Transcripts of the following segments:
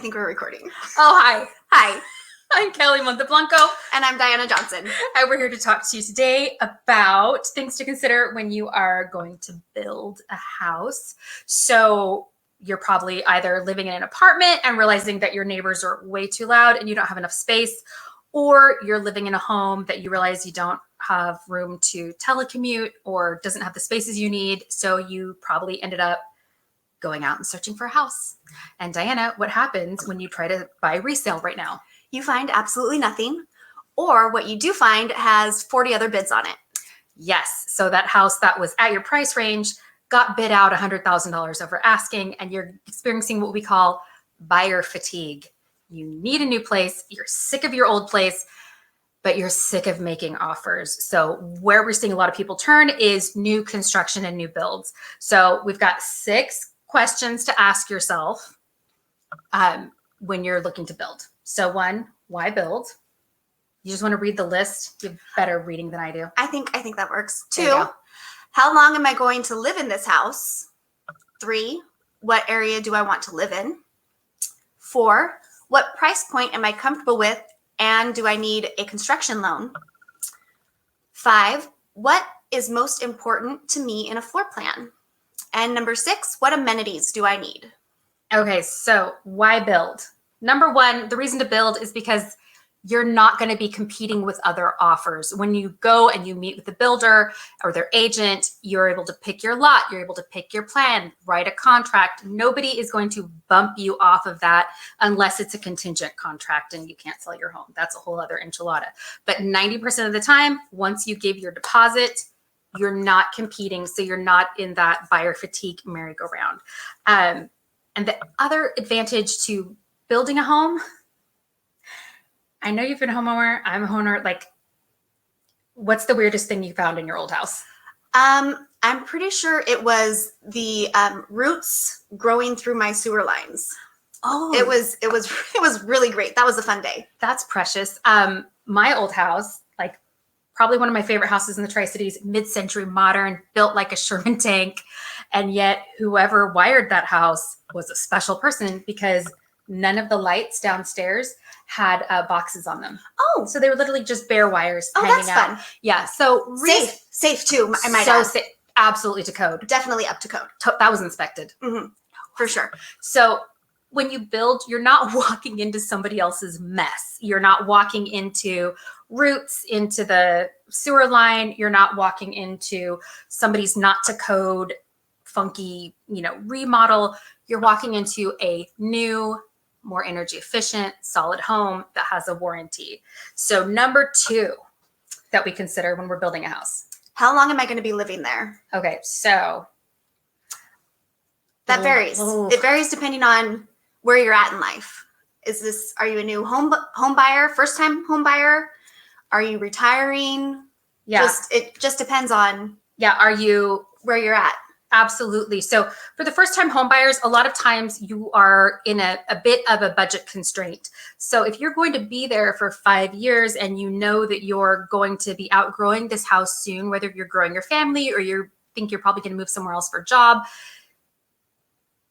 think we're recording. Oh, hi. Hi. I'm Kelly Monteblanco. And I'm Diana Johnson. And we're here to talk to you today about things to consider when you are going to build a house. So you're probably either living in an apartment and realizing that your neighbors are way too loud and you don't have enough space, or you're living in a home that you realize you don't have room to telecommute or doesn't have the spaces you need. So you probably ended up going out and searching for a house. And Diana, what happens when you try to buy resale right now? You find absolutely nothing, or what you do find has 40 other bids on it. Yes. So that house that was at your price range got bid out $100,000 over asking, and you're experiencing what we call buyer fatigue. You need a new place. You're sick of your old place, but you're sick of making offers. So where we're seeing a lot of people turn is new construction and new builds. So we've got 6 questions to ask yourself when you're looking to build. So 1, why build? You just want to read the list. You have better reading than I do. I think that works. 2, how long am I going to live in this house? 3, what area do I want to live in? 4, what price point am I comfortable with, and do I need a construction loan? 5, what is most important to me in a floor plan? And number 6, what amenities do I need? Okay, so why build? Number 1, the reason to build is because you're not going to be competing with other offers. When you go and you meet with the builder or their agent, you're able to pick your lot, you're able to pick your plan, write a contract. Nobody is going to bump you off of that unless it's a contingent contract and you can't sell your home. That's a whole other enchilada. But 90% of the time, once you give your deposit, you're not competing. So you're not in that buyer fatigue merry-go-round. And the other advantage to building a home, I know you've been a homeowner. I'm a homeowner. Like, what's the weirdest thing you found in your old house? I'm pretty sure it was the roots growing through my sewer lines. Oh, it was really great. That was a fun day. That's precious. My old house, like probably one of my favorite houses in the Tri-Cities, mid-century modern, built like a Sherman tank. And yet whoever wired that house was a special person because none of the lights downstairs had boxes on them. Oh, so they were literally just bare wires hanging out. Fun. Yeah. So safe too. I might add. Absolutely to code. Definitely up to code. That was inspected. Mm-hmm. For sure. So when you build, you're not walking into somebody else's mess. You're not walking into roots into the sewer line. You're not walking into somebody's not to code funky, remodel. You're walking into a new, more energy efficient, solid home that has a warranty. So number 2 that we consider when we're building a house. How long am I going to be living there? Okay, so that varies. It varies depending on where you're at in life. Are you a new home buyer, first time home buyer? Are you retiring? Yeah. It just depends on are you where you're at. Absolutely. So for the first time home buyers, a lot of times you are in a bit of a budget constraint. So if you're going to be there for 5 years and you know that you're going to be outgrowing this house soon, whether you're growing your family or you think you're probably going to move somewhere else for a job,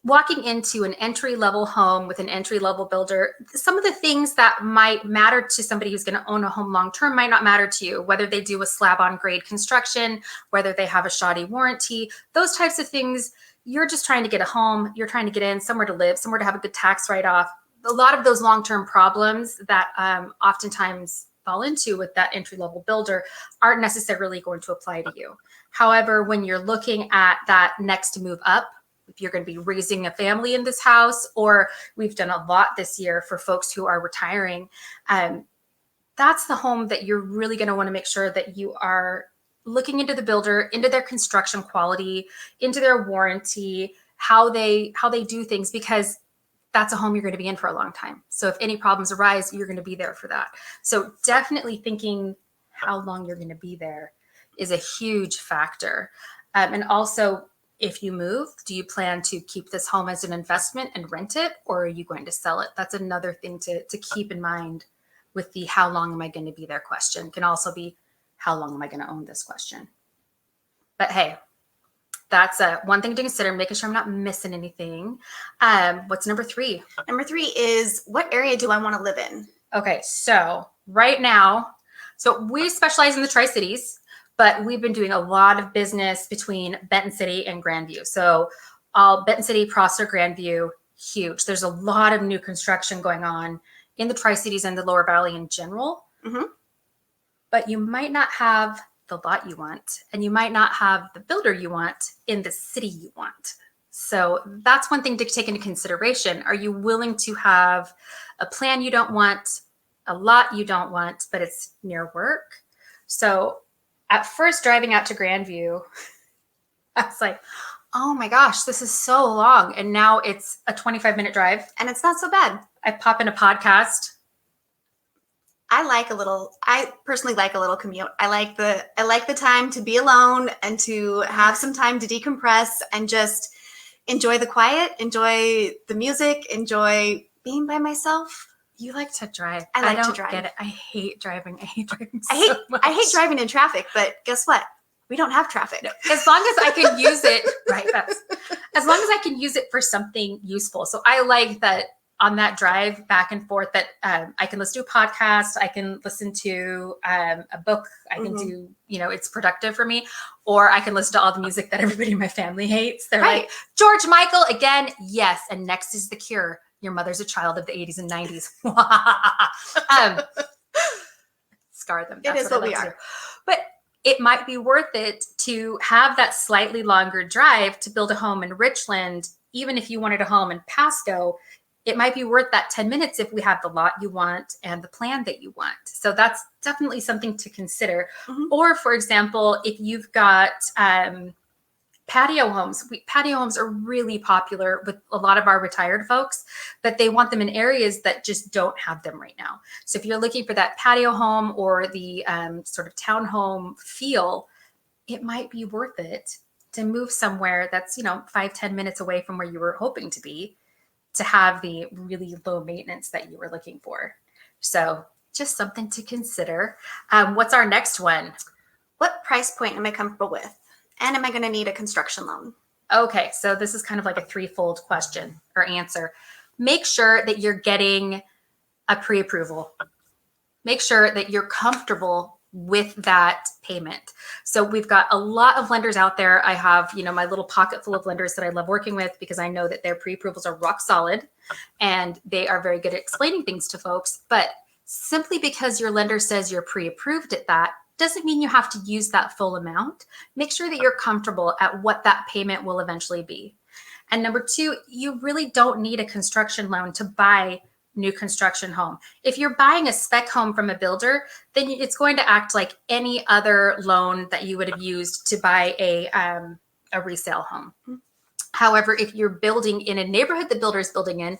walking into an entry-level home with an entry-level builder, some of the things that might matter to somebody who's going to own a home long-term might not matter to you, whether they do a slab-on-grade construction, whether they have a shoddy warranty, those types of things. You're just trying to get a home. You're trying to get in, somewhere to live, somewhere to have a good tax write-off. A lot of those long-term problems that oftentimes fall into with that entry-level builder aren't necessarily going to apply to you. However, when you're looking at that next move up, if you're going to be raising a family in this house, or we've done a lot this year for folks who are retiring, that's the home that you're really going to want to make sure that you are looking into the builder, into their construction quality, into their warranty, how they do things, because that's a home you're going to be in for a long time. So if any problems arise, you're going to be there for that. So definitely thinking how long you're going to be there is a huge factor. And also, if you move, do you plan to keep this home as an investment and rent it, or are you going to sell it? That's another thing to keep in mind with the how long am I going to be there question. Can also be how long am I going to own this question. But hey, that's one thing to consider, making sure I'm not missing anything. What's number 3? Number 3 is, what area do I want to live in? Okay, so right now, so we specialize in the Tri-Cities, but we've been doing a lot of business between Benton City and Grandview. So Benton City, Prosser, Grandview, huge. There's a lot of new construction going on in the Tri-Cities and the Lower Valley in general. Mm-hmm. But you might not have the lot you want, and you might not have the builder you want in the city you want. So that's one thing to take into consideration. Are you willing to have a plan you don't want, a lot you don't want, but it's near work? So at first, driving out to Grandview, I was like, oh my gosh, this is so long. And now it's a 25-minute drive. And it's not so bad. I pop in a podcast. I personally like a little commute. I like the time to be alone and to have some time to decompress and just enjoy the quiet, enjoy the music, enjoy being by myself. You like to drive. I like to don't drive. Get it. I hate driving. I hate driving I hate driving in traffic, but guess what? We don't have traffic. No, as long as I can use it, right? As long as I can use it for something useful. So I like that on that drive back and forth that I can listen to a podcast, I can listen to a book, I can do, it's productive for me, or I can listen to all the music that everybody in my family hates. They're like, George Michael again. Yes. And next is The Cure. Your mother's a child of the 80s and 90s. Scar them. It is what we are. But it might be worth it to have that slightly longer drive to build a home in Richland. Even if you wanted a home in Pasco, it might be worth that 10 minutes if we have the lot you want and the plan that you want. So that's definitely something to consider. Or, for example, if you've got patio homes. Patio homes are really popular with a lot of our retired folks, but they want them in areas that just don't have them right now. So if you're looking for that patio home or the sort of townhome feel, it might be worth it to move somewhere that's, 5-10 minutes away from where you were hoping to be, to have the really low maintenance that you were looking for. So just something to consider. What's our next one? What price point am I comfortable with? And am I going to need a construction loan? Okay, so this is kind of like a threefold question or answer. Make sure that you're getting a pre-approval. Make sure that you're comfortable with that payment. So we've got a lot of lenders out there. I have, my little pocket full of lenders that I love working with because I know that their pre-approvals are rock solid and they are very good at explaining things to folks. But simply because your lender says you're pre-approved at that doesn't mean you have to use that full amount. Make sure that you're comfortable at what that payment will eventually be. And number two, you really don't need a construction loan to buy new construction home. If you're buying a spec home from a builder, then it's going to act like any other loan that you would have used to buy a resale home. However, if you're building in a neighborhood the builder is building in,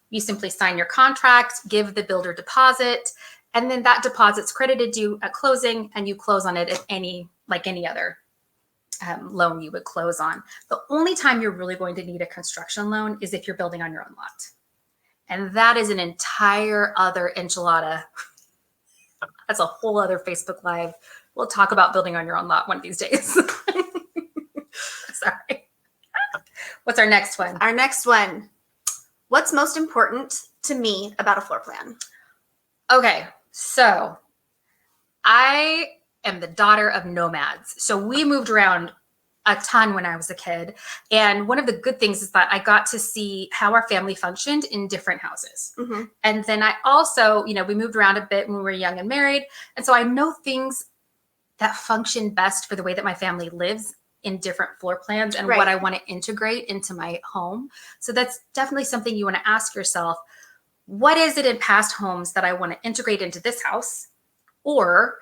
you simply sign your contract, give the builder deposit, and then that deposit's credited you at closing, and you close on it at any other loan you would close on. The only time you're really going to need a construction loan is if you're building on your own lot. And that is an entire other enchilada. That's a whole other Facebook Live. We'll talk about building on your own lot one of these days. Sorry. What's our next one? Our next one. What's most important to me about a floor plan? Okay, so I am the daughter of nomads. So we moved around a ton when I was a kid. And one of the good things is that I got to see how our family functioned in different houses. And then I also, we moved around a bit when we were young and married. And so I know things that function best for the way that my family lives in different floor plans and what I want to integrate into my home. So that's definitely something you want to ask yourself. What is it in past homes that I want to integrate into this house? Or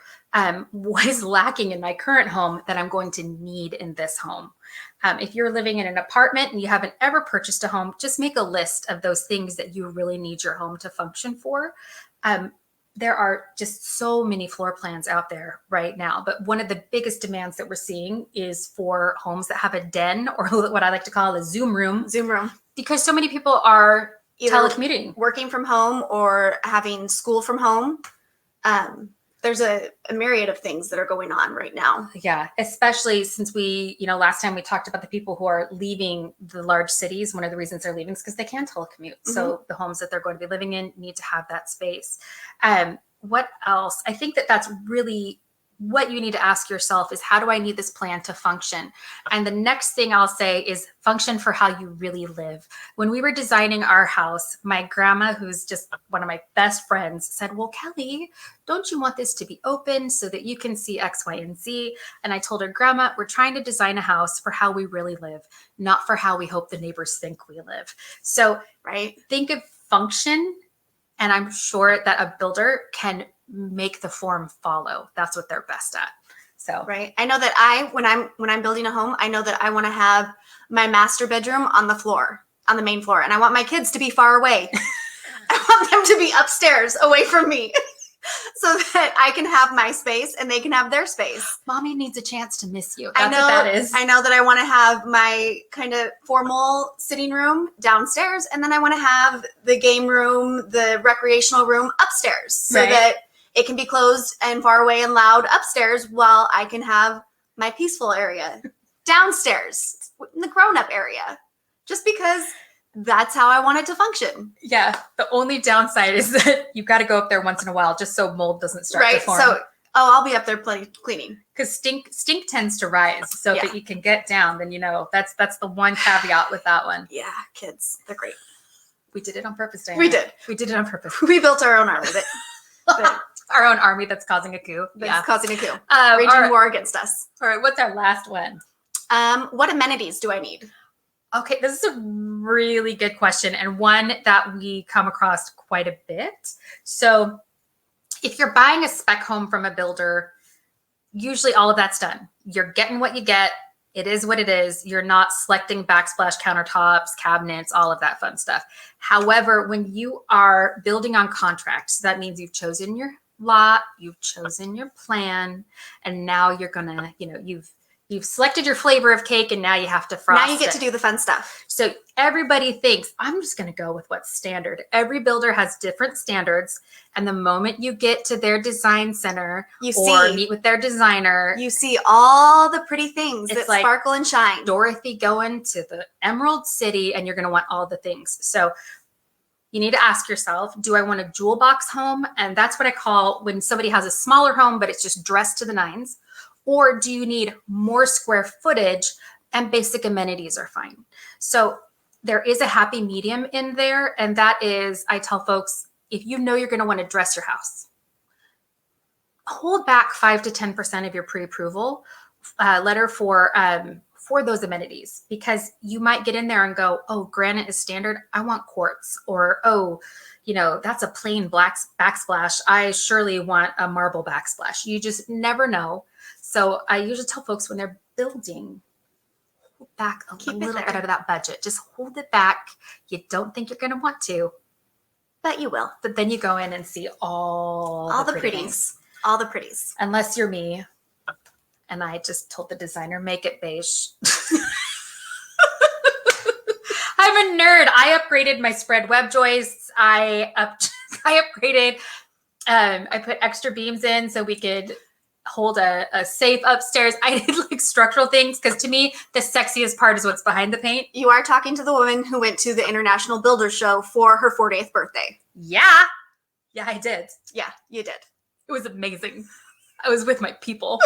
what is lacking in my current home that I'm going to need in this home? If you're living in an apartment and you haven't ever purchased a home, just make a list of those things that you really need your home to function for. There are just so many floor plans out there right now, but one of the biggest demands that we're seeing is for homes that have a den, or what I like to call a Zoom room. Zoom room. Because so many people are either telecommuting, working from home or having school from home. there's a myriad of things that are going on right now. Yeah, especially since we, last time we talked about the people who are leaving the large cities. One of the reasons they're leaving is because they can't telecommute. So the homes that they're going to be living in need to have that space. What else? I think that's really what you need to ask yourself is, how do I need this plan to function? And the next thing I'll say is function for how you really live. When we were designing our house, my grandma, who's just one of my best friends, said, well, Kelly, don't you want this to be open so that you can see X, Y, and Z? And I told her, Grandma, we're trying to design a house for how we really live, not for how we hope the neighbors think we live. So, right, think of function, and I'm sure that a builder can make the form follow. That's what they're best at. So, right. I know that when I'm building a home, I know that I want to have my master bedroom on the main floor, and I want my kids to be far away. I want them to be upstairs away from me so that I can have my space and they can have their space. Mommy needs a chance to miss you. That's what that is. I know that I want to have my kind of formal sitting room downstairs, and then I want to have the game room, the recreational room upstairs, so that it can be closed and far away and loud upstairs, while I can have my peaceful area downstairs in the grown-up area, just because that's how I want it to function. Yeah. The only downside is that you've got to go up there once in a while just so mold doesn't start to form. So, I'll be up there cleaning. Because stink tends to rise. So if you can get down, then that's the one caveat with that one. Yeah, kids, they're great. We did it on purpose, Diana. We did. We did it on purpose. We built our own army. Our own army that's causing a coup. That's causing a coup. Waging war against us. All right, what's our last one? What amenities do I need? Okay, this is a really good question, and one that we come across quite a bit. So if you're buying a spec home from a builder, usually all of that's done. You're getting what you get. It is what it is. You're not selecting backsplash countertops, cabinets, all of that fun stuff. However, when you are building on contract, so that means you've chosen your lot, you've chosen your plan, and now you're gonna, you've selected your flavor of cake, and now you have to frost it. Now you get to do the fun stuff. So everybody thinks, I'm just going to go with what's standard. Every builder has different standards. And the moment you get to their design center meet with their designer, you see all the pretty things that like sparkle and shine. Dorothy going to the Emerald City, and you're going to want all the things. So you need to ask yourself, do I want a jewel box home? And that's what I call when somebody has a smaller home, but it's just dressed to the nines. Or do you need more square footage and basic amenities are fine? So there is a happy medium in there. And that is, I tell folks, if you know you're going to want to dress your house, hold back 5 to 10% of your pre-approval letter for those amenities, because you might get in there and go, oh, granite is standard. I want quartz. Or, oh, that's a plain black backsplash. I surely want a marble backsplash. You just never know. So I usually tell folks when they're building, hold back a little bit out of that budget. Just hold it back. You don't think you're going to want to, but you will. But then you go in and see all the pretties. All the pretties. Unless you're me. And I just told the designer, make it beige. I'm a nerd. I upgraded my spread web joists. I upgraded. I put extra beams in so we could hold a safe upstairs. I did like structural things, because to me, the sexiest part is what's behind the paint. You are talking to the woman who went to the International Builder Show for her 40th birthday. Yeah. Yeah, I did. Yeah, you did. It was amazing. I was with my people.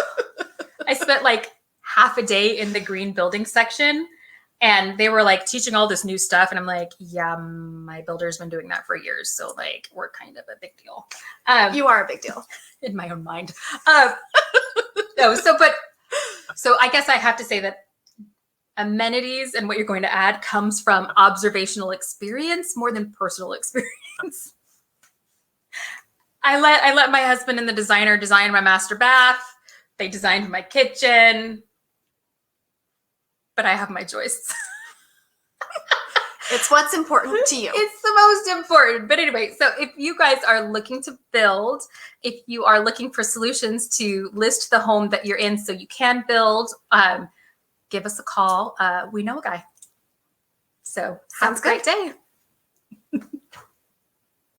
I spent like half a day in the green building section, and they were like teaching all this new stuff. And I'm like, yeah, my builder's been doing that for years. So like, we're kind of a big deal. You are a big deal. In my own mind. So I guess I have to say that amenities and what you're going to add comes from observational experience more than personal experience. I let my husband and the designer design my master bath. They designed my kitchen, but I have my joists. It's what's important to you. It's the most important. But anyway, so if you guys are looking to build, if you are looking for solutions to list the home that you're in so you can build, give us a call. We know a guy. So have a great day.